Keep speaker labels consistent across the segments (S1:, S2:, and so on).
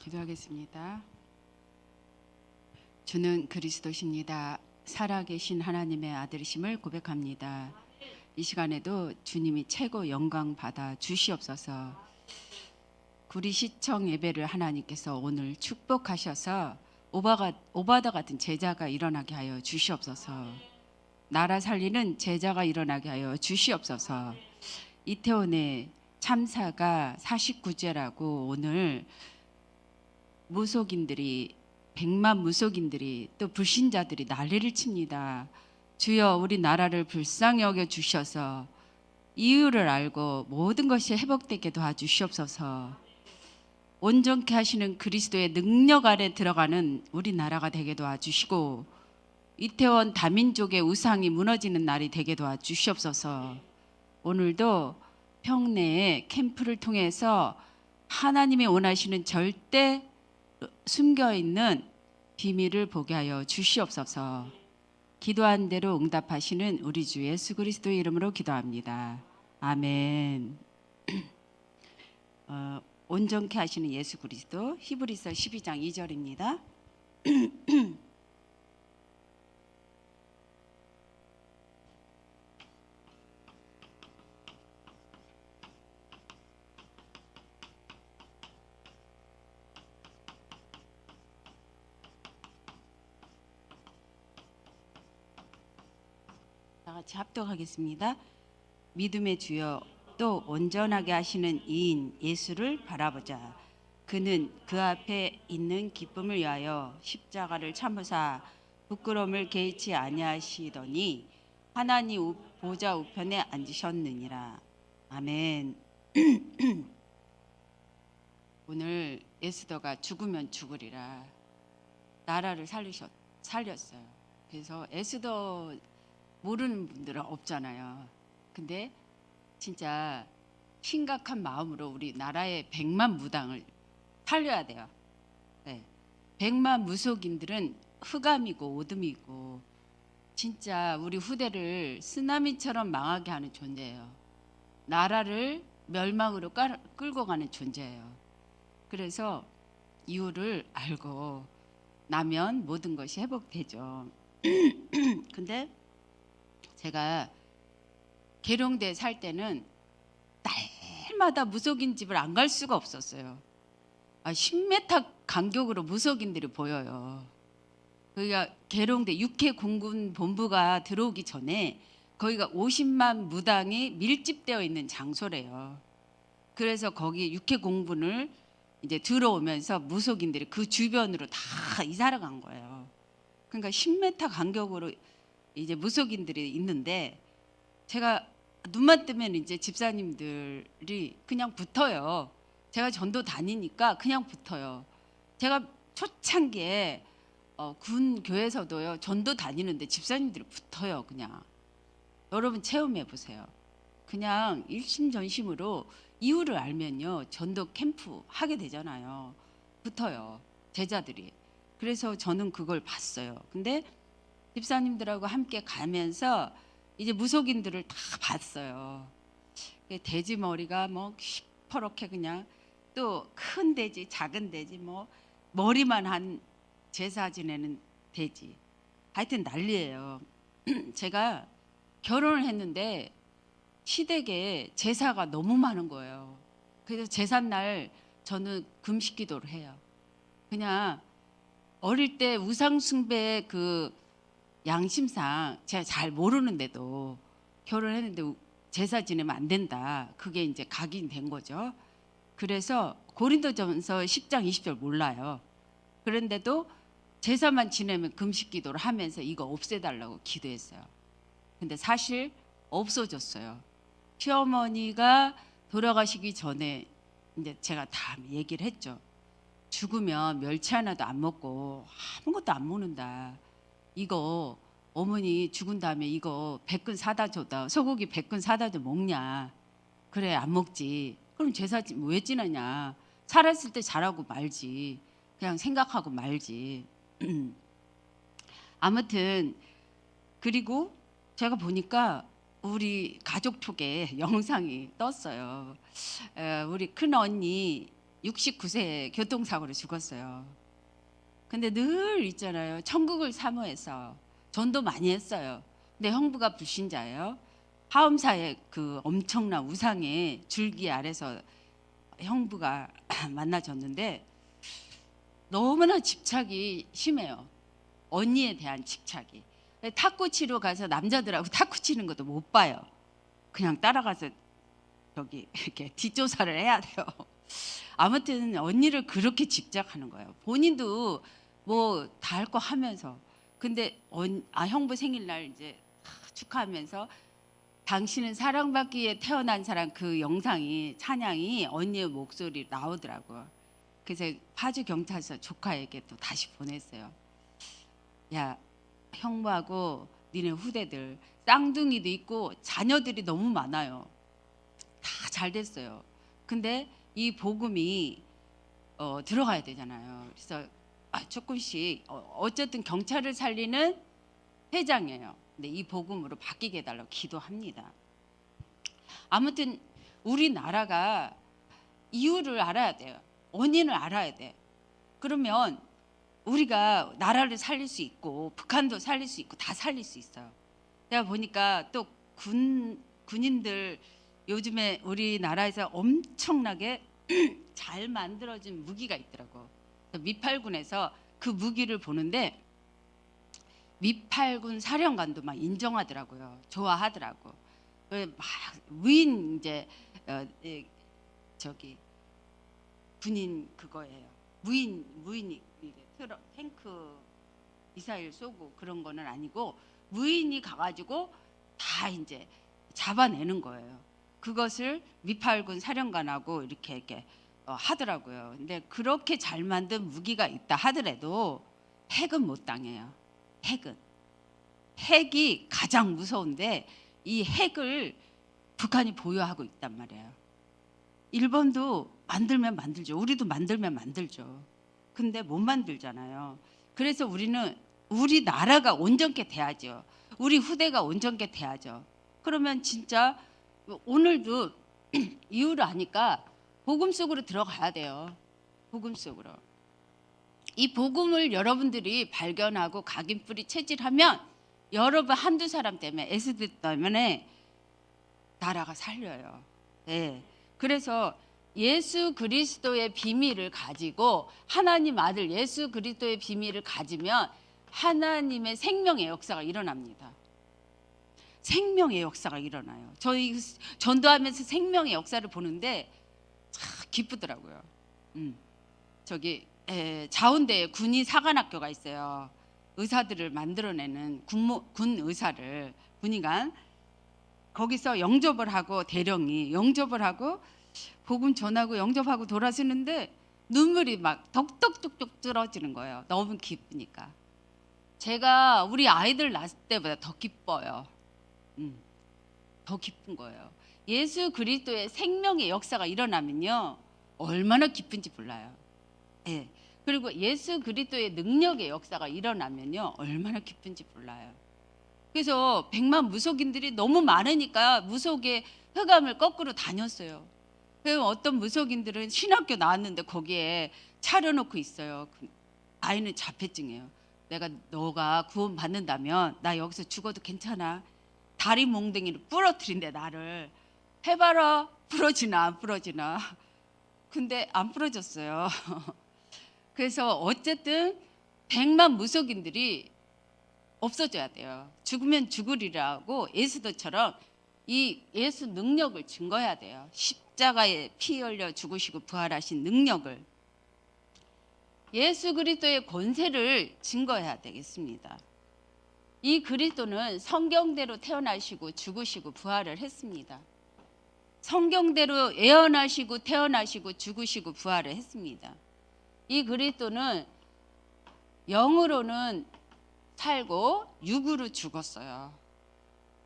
S1: 기도하겠습니다. 주는 그리스도십니다. 살아계신 하나님의 아들이심을 고백합니다. 이 시간에도 주님이 최고 영광 받아 주시옵소서. 구리시청 예배를 하나님께서 오늘 축복하셔서 오바다 같은 제자가 일어나게 하여 주시옵소서. 나라 살리는 제자가 일어나게 하여 주시옵소서. 이태원의 참사가 49제라고 오늘 무속인들이 100만 무속인들이 또 불신자들이 난리를 칩니다. 주여 우리 나라를 불쌍히 여겨 주셔서 이유를 알고 모든 것이 회복되게 도와주시옵소서. 온전케 하시는 그리스도의 능력 아래 들어가는 우리나라가 되게 도와주시고 이태원 다민족의 우상이 무너지는 날이 되게 도와주시옵소서. 오늘도 평내에 캠프를 통해서 하나님이 원하시는 절대 숨겨있는 비밀을 보게 하여 주시옵소서. 기도한 대로 응답하시는 우리 주 예수 그리스도의 이름으로 기도합니다. 아멘. 온전케 하시는 예수 그리스도, 히브리서 12장 2절입니다. 다 같이 합독하겠습니다. 믿음의 주여, 또 온전하게 하시는 이인 예수를 바라보자. 그는 그 앞에 있는 기쁨을 위하여 십자가를 참으사 부끄러움을 개의치 아니하시더니 하나님 보좌 우편에 앉으셨느니라. 아멘. 오늘 에스더가 죽으면 죽으리라 나라를 살렸어요. 그래서 에스더 모르는 분들은 없잖아요. 근데 진짜 심각한 마음으로 우리 나라의 100만 무당을 살려야 돼요. 네. 100만 무속인들은 흑암이고 오둠이고 진짜 우리 후대를 쓰나미처럼 망하게 하는 존재예요. 나라를 멸망으로 끌고 가는 존재예요. 그래서 이유를 알고 나면 모든 것이 회복되죠. 근데 제가 계룡대 살 때는 날마다 무속인 집을 안 갈 수가 없었어요. 10m 간격으로 무속인들이 보여요. 거기가 계룡대 육해공군 본부가 들어오기 전에 거기가 50만 무당이 밀집되어 있는 장소래요. 그래서 거기 육해공군을 이제 들어오면서 무속인들이 그 주변으로 다 이사를 간 거예요. 그러니까 10m 간격으로 이제 무속인들이 있는데 제가 눈만 뜨면 이제 집사님들이 그냥 붙어요. 제가 전도 다니니까 그냥 붙어요. 제가 초창기에 군 교회에서도요 전도 다니는데 집사님들이 붙어요. 그냥 여러분 체험해 보세요. 그냥 일심전심으로 이유를 알면요 전도 캠프 하게 되잖아요. 붙어요 제자들이. 그래서 저는 그걸 봤어요. 근데 집사님들하고 함께 가면서 이제 무속인들을 다 봤어요. 돼지 머리가 뭐 시퍼렇게 그냥 또 큰 돼지, 작은 돼지, 뭐 머리만 한 제사 지내는 돼지. 하여튼 난리예요. 제가 결혼을 했는데 시댁에 제사가 너무 많은 거예요. 그래서 제삿날 저는 금식 기도를 해요. 그냥 어릴 때 우상 숭배의 그 양심상 제가 잘 모르는데도 결혼했는데 제사 지내면 안 된다. 그게 이제 각인된 거죠. 그래서 고린도전서 10장 20절 몰라요. 그런데도 제사만 지내면 금식 기도를 하면서 이거 없애달라고 기도했어요. 근데 사실 없어졌어요. 시어머니가 돌아가시기 전에 이제 제가 다 얘기를 했죠. 죽으면 멸치 하나도 안 먹고 아무것도 안 먹는다. 이거 어머니 죽은 다음에 이거 100근 사다 줘다. 소고기 100근 사다 줘 먹냐. 그래 안 먹지. 그럼 제사 왜 지내냐. 살았을 때 잘하고 말지. 그냥 생각하고 말지. 아무튼 그리고 제가 보니까 우리 가족 톡에 영상이 떴어요. 우리 큰 언니 69세에 교통사고로 죽었어요. 근데 늘 있잖아요. 천국을 사모해서 전도 많이 했어요. 근데 형부가 불신자예요. 하엄사의 그 엄청난 우상의 줄기 아래서 형부가 만나졌는데 너무나 집착이 심해요. 언니에 대한 집착이. 탁구 치러 가서 남자들하고 탁구 치는 것도 못 봐요. 그냥 따라가서 저기 이렇게 뒷조사를 해야 돼요. 아무튼 언니를 그렇게 집착하는 거예요. 본인도 뭐 다 할 거 하면서. 근데 형부 생일날 이제 축하하면서 당신은 사랑받기에 태어난 사람 그 영상이 찬양이 언니의 목소리 나오더라고요. 그래서 파주 경찰서 조카에게 또 다시 보냈어요. 야, 형부하고 니네 후대들 쌍둥이도 있고 자녀들이 너무 많아요. 다 잘 됐어요. 근데 이 복음이 들어가야 되잖아요. 그래서 조금씩 어쨌든 경찰을 살리는 회장이에요. 근데 이 복음으로 바뀌게 해달라고 기도합니다. 아무튼 우리나라가 이유를 알아야 돼요. 원인을 알아야 돼. 그러면 우리가 나라를 살릴 수 있고 북한도 살릴 수 있고 다 살릴 수 있어요. 내가 보니까 또 군인들 요즘에 우리나라에서 엄청나게 잘 만들어진 무기가 있더라고. 미팔군에서 그 무기를 보는데 미팔군 사령관도 막 인정하더라고요. 좋아하더라고. 막 무인 이제 저기 군인 그거예요. 무인이 탱크 미사일 쏘고 그런 거는 아니고 무인이 가가지고 다 이제 잡아내는 거예요. 그것을 미팔군 사령관하고 이렇게 하더라고요. 근데 그렇게 잘 만든 무기가 있다 하더라도 핵은 못 당해요. 핵이 가장 무서운데 이 핵을 북한이 보유하고 있단 말이에요. 일본도 만들면 만들죠. 우리도 만들면 만들죠. 근데 못 만들잖아요. 그래서 우리는 우리나라가 온전케 돼야죠. 우리 후대가 온전케 돼야죠. 그러면 진짜 오늘도 이유를 아니까 복음 속으로 들어가야 돼요. 복음 속으로. 이 복음을 여러분들이 발견하고 각인뿌리 체질하면 여러분 한두 사람 때문에 에스드 때문에 나라가 살려요. 네. 그래서 예수 그리스도의 비밀을 가지고 하나님 아들 예수 그리스도의 비밀을 가지면 하나님의 생명의 역사가 일어납니다. 생명의 역사가 일어나요. 저희 전도하면서 생명의 역사를 보는데 참 기쁘더라고요. 저기 자운대에 군인 사관학교가 있어요. 의사들을 만들어내는 군 의사를 군의관 거기서 영접을 하고 대령이 영접을 하고 복음 전하고 영접하고 돌아서는데 눈물이 막 덕덕뚝뚝 떨어지는 거예요. 너무 기쁘니까. 제가 우리 아이들 낳을 때보다 더 기뻐요. 더 기쁜 거예요. 예수 그리스도의 생명의 역사가 일어나면요 얼마나 기쁜지 몰라요. 예. 그리고 예수 그리스도의 능력의 역사가 일어나면요 얼마나 기쁜지 몰라요. 그래서 100만 무속인들이 너무 많으니까 무속의 흑암을 거꾸로 다녔어요. 그래서 어떤 무속인들은 신학교 나왔는데 거기에 차려놓고 있어요. 아이는 자폐증이에요. 너가 구원 받는다면 나 여기서 죽어도 괜찮아. 다리 몽둥이를 부러뜨린대 나를. 해봐라. 부러지나 안 부러지나. 근데 안 부러졌어요. 그래서 어쨌든 100만 무속인들이 없어져야 돼요. 죽으면 죽으리라고 예수도처럼 이 예수 능력을 증거해야 돼요. 십자가에 피 흘려 죽으시고 부활하신 능력을 예수 그리스도의 권세를 증거해야 되겠습니다. 이 그리스도는 성경대로 태어나시고 죽으시고 부활을 했습니다. 성경대로 예언하시고 태어나시고 죽으시고 부활을 했습니다. 이 그리스도는 영으로는 살고 육으로 죽었어요.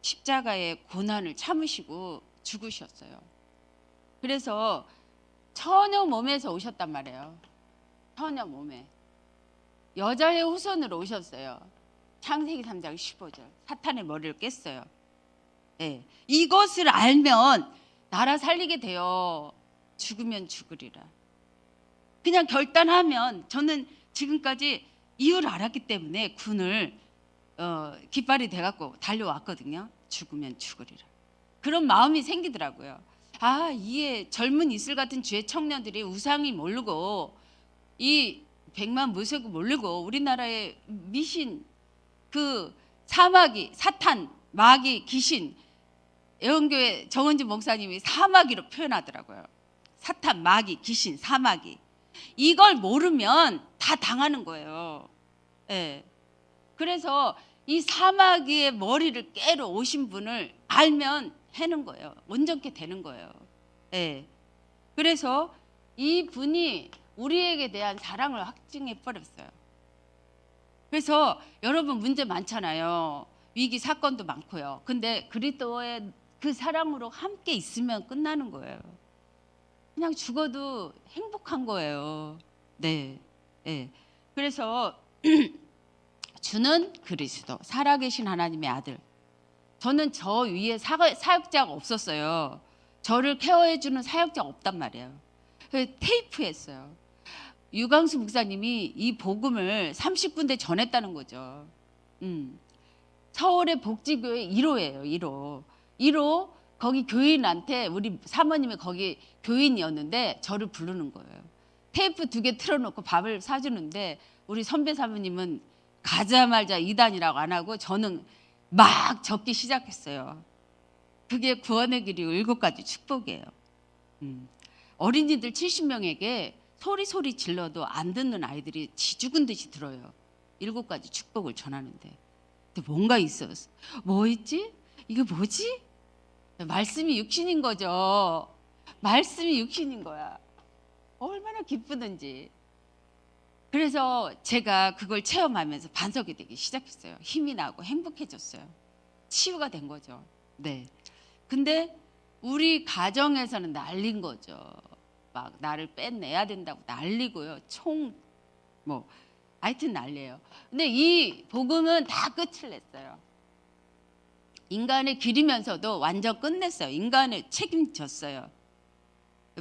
S1: 십자가의 고난을 참으시고 죽으셨어요. 그래서 처녀 몸에서 오셨단 말이에요. 처녀 몸에. 여자의 후손으로 오셨어요. 창세기 3장 15절. 사탄의 머리를 깼어요. 네. 이것을 알면 나라 살리게 돼요. 죽으면 죽으리라. 그냥 결단하면 저는 지금까지 이유를 알았기 때문에 군을 깃발이 돼갖고 달려왔거든요. 죽으면 죽으리라. 그런 마음이 생기더라고요. 아, 이에 젊은 이슬 같은 주의 청년들이 우상이 모르고 이 백만 무쇠고 모르고 우리나라의 미신 그 사마귀, 사탄, 마귀, 귀신, 애원교회 정은지 목사님이 사마귀로 표현하더라고요. 사탄, 마귀, 귀신, 사마귀. 이걸 모르면 다 당하는 거예요. 예. 그래서 이 사마귀의 머리를 깨러 오신 분을 알면 해는 거예요. 온전케 되는 거예요. 예. 그래서 이 분이 우리에게 대한 사랑을 확증해 버렸어요. 그래서 여러분 문제 많잖아요. 위기 사건도 많고요. 근데 그리스도의 그 사랑으로 함께 있으면 끝나는 거예요. 그냥 죽어도 행복한 거예요. 네. 네. 그래서 주는 그리스도, 살아계신 하나님의 아들. 저는 저 위에 사역자가 없었어요. 저를 케어해주는 사역자가 없단 말이에요. 테이프 했어요. 유광수 목사님이 이 복음을 30군데 전했다는 거죠. 서울의 복지교회 1호예요. 1호. 거기 교인한테 우리 사모님이 거기 교인이었는데 저를 부르는 거예요. 테이프 2개 틀어놓고 밥을 사주는데 우리 선배 사모님은 가자마자 이단이라고 안 하고 저는 막 적기 시작했어요. 그게 구원의 길이 7가지 축복이에요. 어린이들 70명에게 소리 질러도 안 듣는 아이들이 쥐죽은 듯이 들어요. 7가지 축복을 전하는데. 근데 뭔가 있었어. 뭐 있지? 이게 뭐지? 말씀이 육신인 거죠. 말씀이 육신인 거야. 얼마나 기쁘든지. 그래서 제가 그걸 체험하면서 반석이 되기 시작했어요. 힘이 나고 행복해졌어요. 치유가 된 거죠. 네. 근데 우리 가정에서는 난린 거죠. 막 나를 빼내야 된다고 난리고요. 하여튼 난리예요. 근데 이 복음은 다 끝을 냈어요. 인간의 길이면서도 완전 끝냈어요. 인간을 책임졌어요.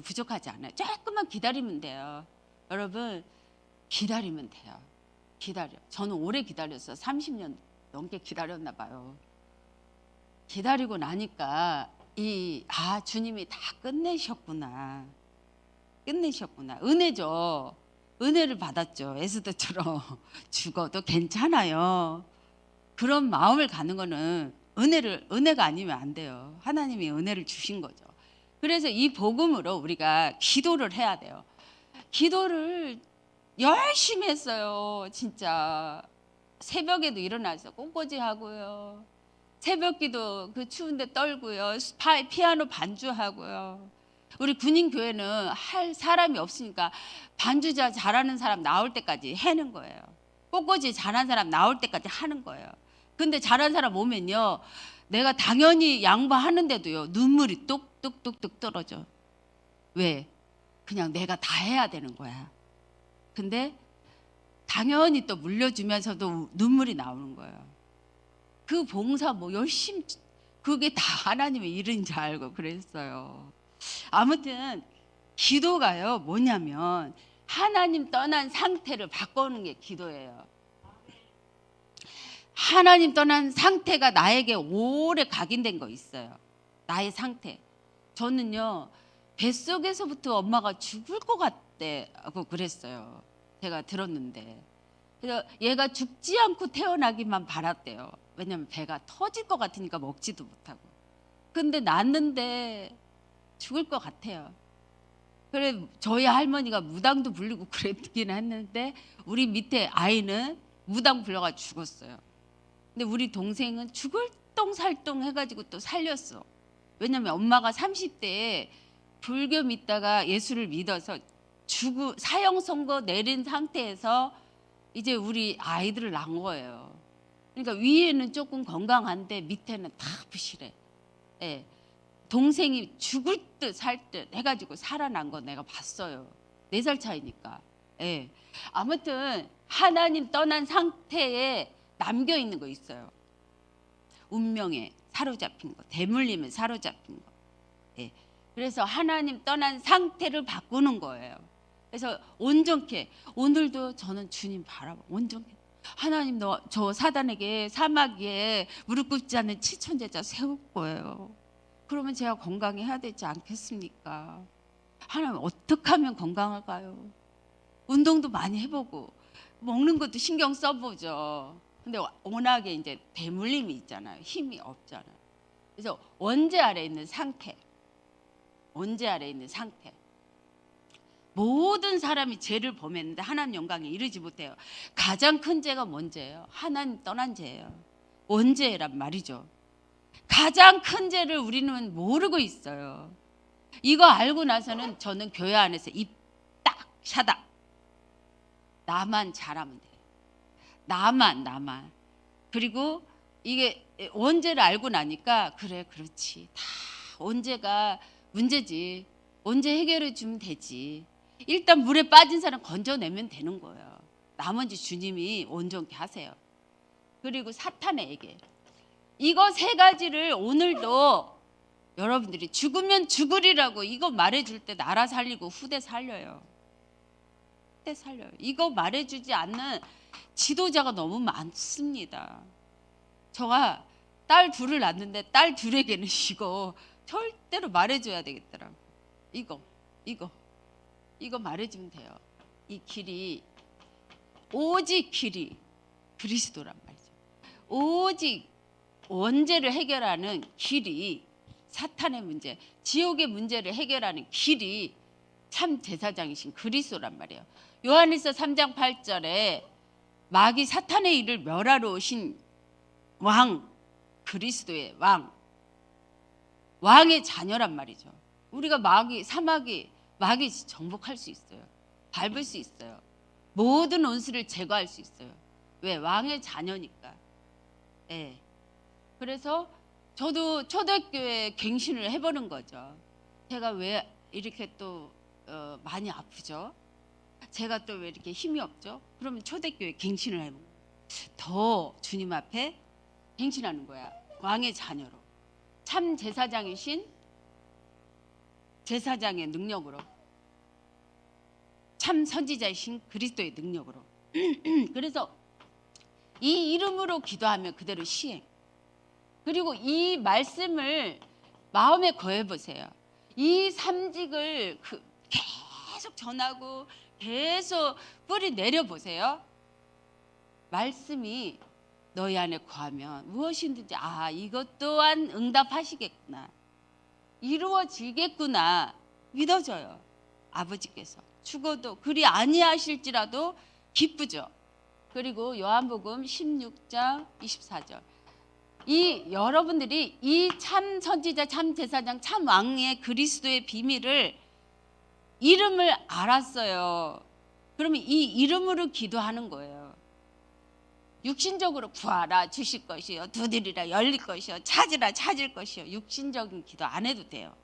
S1: 부족하지 않아요. 조금만 기다리면 돼요. 여러분 기다리면 돼요. 기다려. 저는 오래 기다렸어요. 30년 넘게 기다렸나 봐요. 기다리고 나니까 주님이 다 끝내셨구나. 은혜죠. 은혜를 받았죠. 에스더처럼 죽어도 괜찮아요. 그런 마음을 갖는 거는 은혜가 아니면 안 돼요. 하나님이 은혜를 주신 거죠. 그래서 이 복음으로 우리가 기도를 해야 돼요. 기도를 열심히 했어요. 진짜 새벽에도 일어나서 꽃꽂이 하고요. 새벽기도 그 추운데 떨고요. 피아노 반주하고요. 우리 군인교회는 할 사람이 없으니까 반주자 잘하는 사람 나올 때까지 해는 거예요. 꽃꽂이 잘하는 사람 나올 때까지 하는 거예요. 근데 잘하는 사람 오면요, 내가 당연히 양보하는데도요, 눈물이 뚝뚝뚝뚝 떨어져. 왜? 그냥 내가 다 해야 되는 거야. 근데 당연히 또 물려주면서도 눈물이 나오는 거예요. 그 봉사 열심히, 그게 다 하나님의 일인 줄 알고 그랬어요. 아무튼 기도가요, 뭐냐면 하나님 떠난 상태를 바꾸는 게 기도예요. 하나님 떠난 상태가 나에게 오래 각인된 거 있어요. 나의 상태. 저는요, 뱃속에서부터 엄마가 죽을 것 같다고 그랬어요. 제가 들었는데. 그래서 얘가 죽지 않고 태어나기만 바랐대요. 왜냐면 배가 터질 것 같으니까 먹지도 못하고. 근데 낳았는데 죽을 것 같아요. 그래, 저희 할머니가 무당도 불리고 그랬긴 했는데 우리 밑에 아이는 무당 불려가 죽었어요. 근데 우리 동생은 죽을 똥살똥 해가지고 또 살렸어. 왜냐면 엄마가 30대에 불교 믿다가 예수를 믿어서 사형 선고 내린 상태에서 이제 우리 아이들을 낳은 거예요. 그러니까 위에는 조금 건강한데 밑에는 다 부실해. 예. 동생이 죽을 듯 살 듯 해가지고 살아난 거 내가 봤어요. 4살 차이니까. 예. 아무튼 하나님 떠난 상태에 남겨 있는 거 있어요. 운명에 사로잡힌 거, 대물림에 사로잡힌 거. 예. 그래서 하나님 떠난 상태를 바꾸는 거예요. 그래서 온전케 오늘도 저는 주님 바라봐 온전케 하나님 저 사단에게 사막 위에 무릎 꿇지 않는 치천제자 세울 거예요. 그러면 제가 건강해야 되지 않겠습니까? 하나님 어떻게 하면 건강할까요? 운동도 많이 해보고 먹는 것도 신경 써보죠. 근데 워낙에 이제 대물림이 있잖아요. 힘이 없잖아요. 그래서 원죄 아래 있는 상태, 원죄 아래 있는 상태. 모든 사람이 죄를 범했는데 하나님 영광에 이르지 못해요. 가장 큰 죄가 뭔 죄예요? 하나님 떠난 죄예요. 원죄란 말이죠. 가장 큰 죄를 우리는 모르고 있어요. 이거 알고 나서는 저는 교회 안에서 입 딱 샤닥. 나만 잘하면 돼요. 나만. 그리고 이게 원죄를 알고 나니까 그래 그렇지. 다 원죄가 문제지. 원죄 해결해 주면 되지. 일단 물에 빠진 사람 건져내면 되는 거예요. 나머지 주님이 온전케 하세요. 그리고 사탄에게 이거 세 가지를 오늘도 여러분들이 죽으면 죽으리라고 이거 말해줄 때 나라 살리고 후대 살려요. 후대 살려요. 이거 말해주지 않는 지도자가 너무 많습니다. 저가 딸 둘을 낳았는데 딸 둘에게는 이거 절대로 말해줘야 되겠더라고. 이거 말해주면 돼요. 이 길이 오직 길이 그리스도란 말이죠. 오직 원죄를 해결하는 길이 사탄의 문제, 지옥의 문제를 해결하는 길이 참 제사장이신 그리스도란 말이에요. 요한일서 3장 8절에 마귀 사탄의 일을 멸하러 오신 왕, 그리스도의 왕의 자녀란 말이죠. 우리가 마귀 정복할 수 있어요. 밟을 수 있어요. 모든 원수를 제거할 수 있어요. 왜? 왕의 자녀니까. 예. 그래서 저도 초대교회 갱신을 해보는 거죠. 제가 왜 이렇게 또 많이 아프죠? 제가 또 왜 이렇게 힘이 없죠? 그러면 초대교회 갱신을 해보는 거예요. 더 주님 앞에 갱신하는 거야. 왕의 자녀로. 참 제사장이신 제사장의 능력으로. 참 선지자이신 그리스도의 능력으로. 그래서 이 이름으로 기도하면 그대로 시행. 그리고 이 말씀을 마음에 거해 보세요. 이 삼직을 계속 전하고 계속 뿌리 내려 보세요. 말씀이 너희 안에 거하면 무엇이든지 이것 또한 응답하시겠구나. 이루어지겠구나. 믿어져요. 아버지께서 죽어도 그리 아니하실지라도 기쁘죠. 그리고 요한복음 16장 24절. 여러분들이 이 참 선지자, 참 제사장, 참 왕의 그리스도의 비밀을 이름을 알았어요. 그러면 이 이름으로 기도하는 거예요. 육신적으로 구하라 주실 것이요, 두드리라 열릴 것이요, 찾으라 찾을 것이요. 육신적인 기도 안 해도 돼요.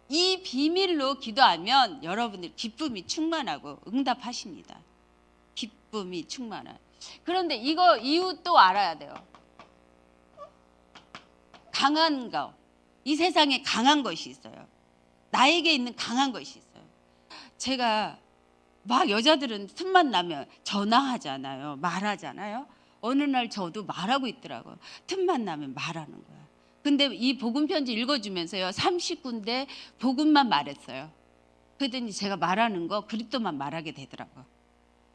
S1: 이 비밀로 기도하면 여러분들 기쁨이 충만하고 응답하십니다. 기쁨이 충만한. 그런데 이거 이유 또 알아야 돼요. 강한 거. 이 세상에 강한 것이 있어요. 나에게 있는 강한 것이 있어요. 제가 막 여자들은 틈만 나면 전화하잖아요. 말하잖아요. 어느 날 저도 말하고 있더라고요. 틈만 나면 말하는 거야. 근데 이 복음 편지 읽어주면서요. 30군데 복음만 말했어요. 그랬더니 제가 말하는 거 그리스도만 말하게 되더라고요.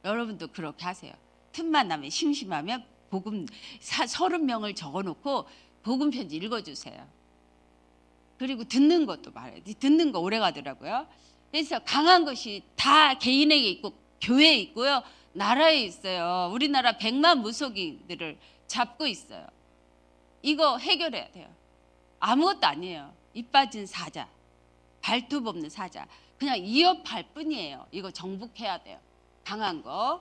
S1: 여러분도 그렇게 하세요. 틈만 나면 심심하면 복음 30명을 적어놓고 복음 편지 읽어주세요. 그리고 듣는 것도 말해요. 듣는 거 오래 가더라고요. 그래서 강한 것이 다 개인에게 있고 교회에 있고요. 나라에 있어요. 우리나라 100만 무속인들을 잡고 있어요. 이거 해결해야 돼요. 아무것도 아니에요. 입 빠진 사자, 발톱 없는 사자. 그냥 이어팔 뿐이에요. 이거 정복해야 돼요. 강한 거.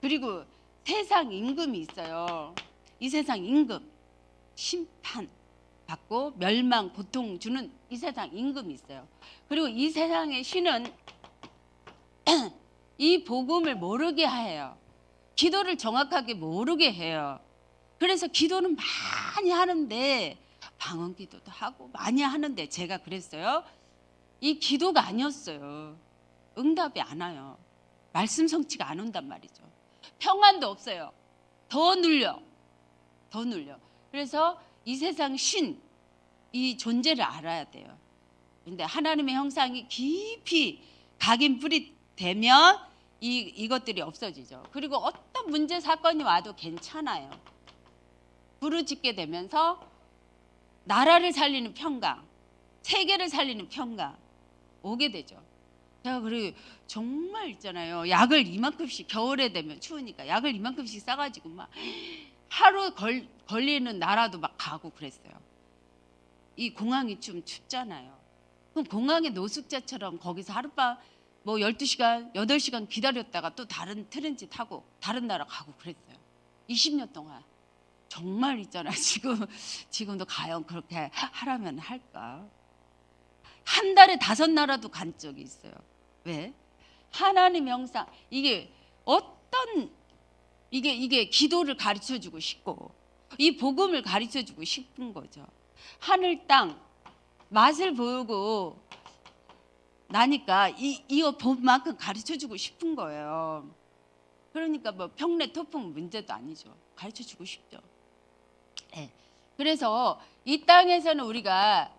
S1: 그리고 세상 임금이 있어요. 이 세상 임금. 심판 받고 멸망, 고통 주는 이 세상 임금이 있어요. 그리고 이 세상의 신은 이 복음을 모르게 해요. 기도를 정확하게 모르게 해요. 그래서 기도는 많이 하는데 방언 기도도 하고 많이 하는데 제가 그랬어요. 이 기도가 아니었어요. 응답이 안 와요. 말씀 성취가 안 온단 말이죠. 평안도 없어요. 더 눌려. 더 눌려. 그래서 이 세상 신, 이 존재를 알아야 돼요. 근데 하나님의 형상이 깊이 각인뿔이 되면 이것들이 없어지죠. 그리고 어떤 문제 사건이 와도 괜찮아요. 부르짖게 되면서 나라를 살리는 평강, 세계를 살리는 평강 오게 되죠. 제가 그리고 정말 있잖아요. 약을 이만큼씩 겨울에 되면 추우니까 약을 이만큼씩 싸가지고 막 하루 걸리는 나라도 막 가고 그랬어요. 이 공항이 좀 춥잖아요. 그럼 공항의 노숙자처럼 거기서 하룻밤 뭐 12시간, 8시간 기다렸다가 또 다른 트렌지 타고 다른 나라 가고 그랬어요. 20년 동안. 정말 있잖아. 지금도 과연 그렇게 하라면 할까? 한 달에 5나라도 간 적이 있어요. 왜? 하나님 형상. 이게 어떤 이게 기도를 가르쳐 주고 싶고 이 복음을 가르쳐 주고 싶은 거죠. 하늘 땅 맛을 보고 나니까 이거 본만큼 가르쳐 주고 싶은 거예요. 그러니까 뭐 평내 토풍 문제도 아니죠. 가르쳐 주고 싶죠. 네. 그래서 이 땅에서는 우리가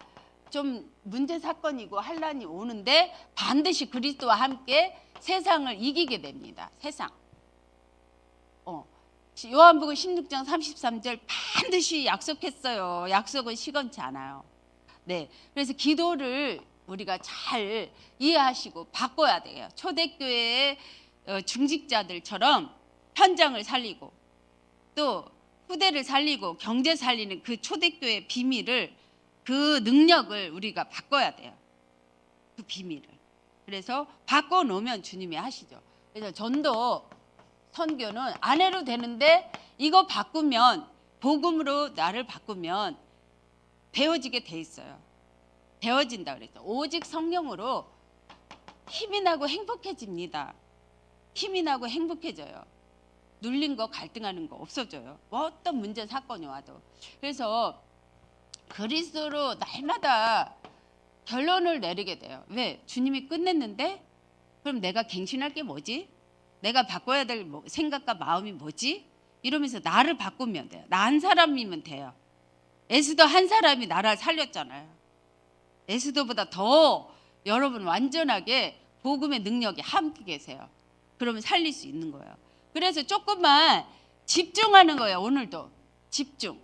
S1: 좀 문제 사건이고 환란이 오는데 반드시 그리스도와 함께 세상을 이기게 됩니다. 세상. 요한복음 16장 33절 반드시 약속했어요. 약속은 시건치 않아요. 네. 그래서 기도를 우리가 잘 이해하시고 바꿔야 돼요. 초대교회의 중직자들처럼 현장을 살리고 또 후대를 살리고 경제 살리는 그 초대교회의 비밀을 그 능력을 우리가 바꿔야 돼요. 그 비밀을. 그래서 바꿔놓으면 주님이 하시죠. 그래서 전도 선교는 안 해도 되는데 이거 바꾸면 복음으로 나를 바꾸면 되어지게 돼 있어요. 되어진다 그랬죠. 오직 성령으로 힘이 나고 행복해집니다. 힘이 나고 행복해져요. 눌린 거 갈등하는 거 없어져요. 어떤 문제 사건이 와도. 그래서 그리스도로 날마다 결론을 내리게 돼요. 왜? 주님이 끝냈는데 그럼 내가 갱신할 게 뭐지? 내가 바꿔야 될 생각과 마음이 뭐지? 이러면서 나를 바꾸면 돼요. 나 한 사람이면 돼요. 에스더 한 사람이 나라를 살렸잖아요. 에스더보다 더 여러분 완전하게 복음의 능력이 함께 계세요. 그러면 살릴 수 있는 거예요. 그래서 조금만 집중하는 거예요. 오늘도 집중.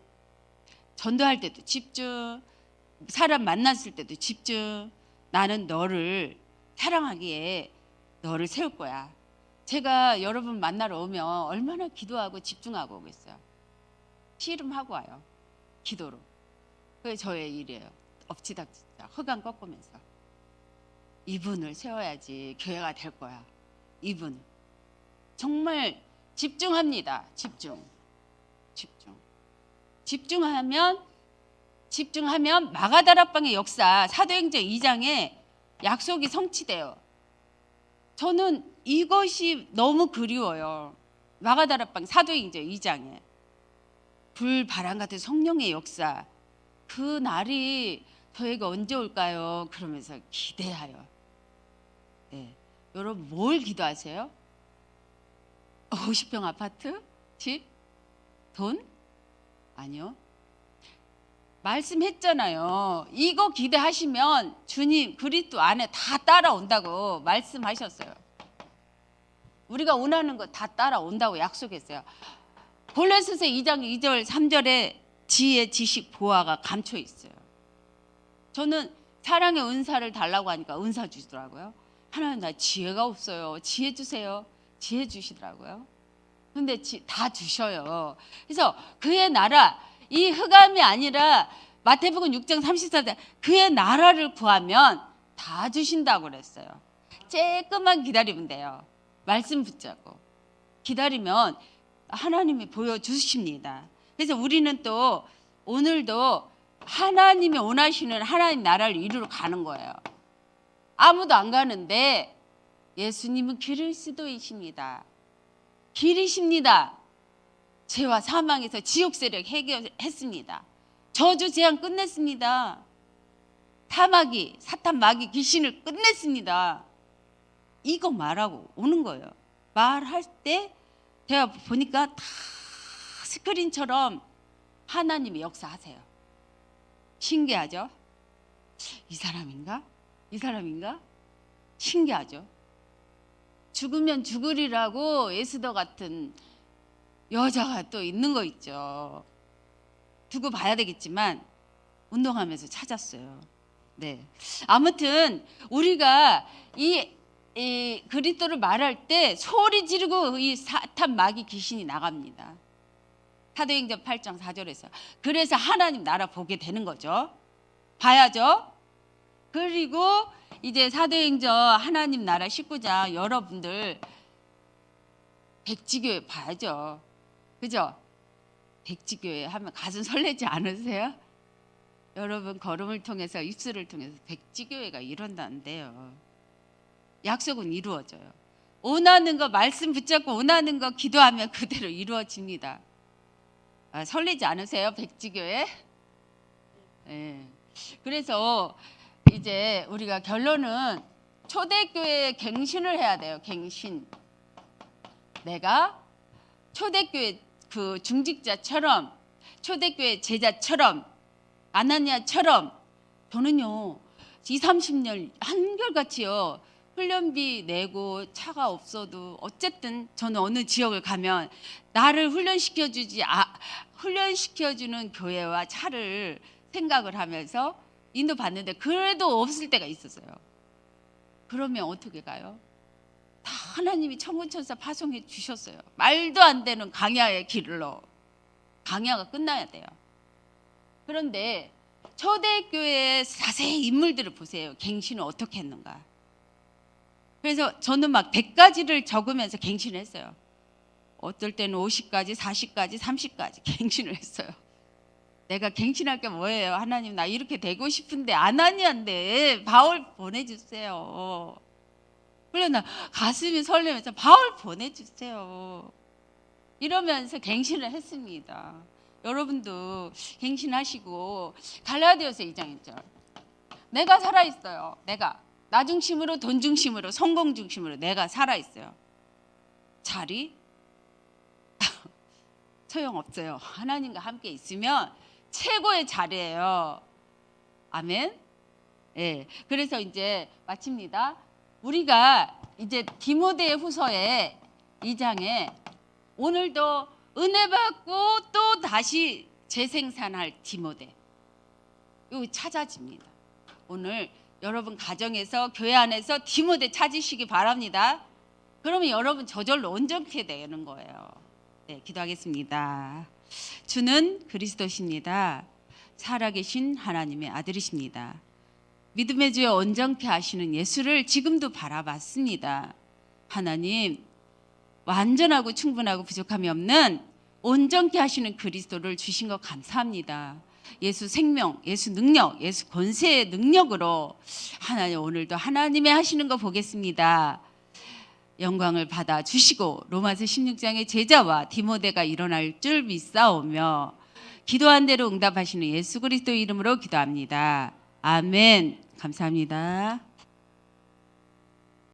S1: 전도할 때도 집중. 사람 만났을 때도 집중. 나는 너를 사랑하기에 너를 세울 거야. 제가 여러분 만나러 오면 얼마나 기도하고 집중하고 오겠어요. 씨름하고 와요. 기도로. 그게 저의 일이에요. 엎치닥치다 흑암 꺾으면서 이분을 세워야지 교회가 될 거야. 이분 정말 집중합니다. 집중하면 마가다락방의 역사 사도행전 2장에 약속이 성취돼요. 저는 이것이 너무 그리워요. 마가다락방 사도행전 2장에 불 바람 같은 성령의 역사 그 날이 저희가 언제 올까요? 그러면서 기대하여. 네. 여러분 뭘 기도하세요? 50평 아파트? 집? 돈? 아니요. 말씀했잖아요. 이거 기대하시면 주님 그리스도 안에 다 따라온다고 말씀하셨어요. 우리가 원하는 거 다 따라온다고 약속했어요. 골로새서 2장 2절 3절에 지혜, 지식, 보화가 감춰 있어요. 저는 사랑의 은사를 달라고 하니까 은사 주시더라고요. 하나님 나 지혜가 없어요. 지혜 주세요. 지혜 주시더라고요. 근데 다 주셔요. 그래서 그의 나라 이 흑암이 아니라 마태복음 6장 34절 그의 나라를 구하면 다 주신다고 그랬어요. 조금만 기다리면 돼요. 말씀 붙잡고 기다리면 하나님이 보여주십니다. 그래서 우리는 또 오늘도 하나님이 원하시는 하나님 나라를 이루러 가는 거예요. 아무도 안 가는데 예수님은 그리스도이십니다. 길이십니다. 죄와 사망에서 지옥 세력 해결했습니다. 저주 재앙 끝냈습니다. 사탄 마귀 귀신을 끝냈습니다. 이거 말하고 오는 거예요. 말할 때 제가 보니까 다 스크린처럼 하나님이 역사하세요. 신기하죠? 이 사람인가? 이 사람인가? 신기하죠? 죽으면 죽으리라고 에스더 같은 여자가 또 있는 거 있죠. 두고 봐야 되겠지만 운동하면서 찾았어요. 네. 아무튼 우리가 이 그리스도를 말할 때 소리 지르고 이 사탄 마귀 귀신이 나갑니다. 사도행전 8장 4절에서. 그래서 하나님 나라 보게 되는 거죠. 봐야죠. 그리고 이제 사도행전 하나님 나라 19장 여러분들 백지교회 봐야죠. 그죠? 백지교회 하면 가슴 설레지 않으세요? 여러분 걸음을 통해서 입술을 통해서 백지교회가 이룬다는데요. 약속은 이루어져요. 원하는 거 말씀 붙잡고 원하는 거 기도하면 그대로 이루어집니다. 설레지 않으세요? 백지교회? 네. 그래서 이제 우리가 결론은 초대교회에 갱신을 해야 돼요. 갱신. 내가 초대교회 그 중직자처럼 초대교회 제자처럼 아나니아처럼 저는요 20, 30년 한결같이요 훈련비 내고 차가 없어도 어쨌든 저는 어느 지역을 가면 나를 훈련시켜주는 교회와 차를 생각을 하면서 인도받는데 그래도 없을 때가 있었어요. 그러면 어떻게 가요? 다 하나님이 천군천사 파송해 주셨어요. 말도 안 되는 강야의 길로. 강야가 끝나야 돼요. 그런데 초대교회의 자세히 인물들을 보세요. 갱신을 어떻게 했는가. 그래서 저는 막 100가지를 적으면서 갱신을 했어요. 어떨 때는 50가지, 40가지, 30가지 갱신을 했어요. 내가 갱신할 게 뭐예요? 하나님 나 이렇게 되고 싶은데 아나니아인데 바울 보내주세요. 그래 나 가슴이 설레면서 바울 보내주세요. 이러면서 갱신을 했습니다. 여러분도 갱신하시고 갈라디아서 2장 1절 내가 살아있어요. 내가 나 중심으로 돈 중심으로 성공 중심으로 내가 살아있어요. 자리? 소용없어요. 하나님과 함께 있으면 최고의 자리예요. 아멘. 예. 그래서 이제 마칩니다. 우리가 이제 디모데 후서의 2장에 오늘도 은혜 받고 또 다시 재생산할 디모데 이거 찾아집니다. 오늘 여러분 가정에서 교회 안에서 디모데 찾으시기 바랍니다. 그러면 여러분 저절로 온전케 되는 거예요. 네, 기도하겠습니다. 주는 그리스도십니다. 살아계신 하나님의 아들이십니다. 믿음의 주여 온전케 하시는 예수를 지금도 바라봤습니다. 하나님 완전하고 충분하고 부족함이 없는 온전케 하시는 그리스도를 주신 것 감사합니다. 예수 생명, 예수 능력, 예수 권세의 능력으로 하나님 오늘도 하나님의 하시는 거 보겠습니다. 영광을 받아 주시고 로마서 16장의 제자와 디모데가 일어날 줄 믿사오며 기도한 대로 응답하시는 예수 그리스도 이름으로 기도합니다. 아멘. 감사합니다.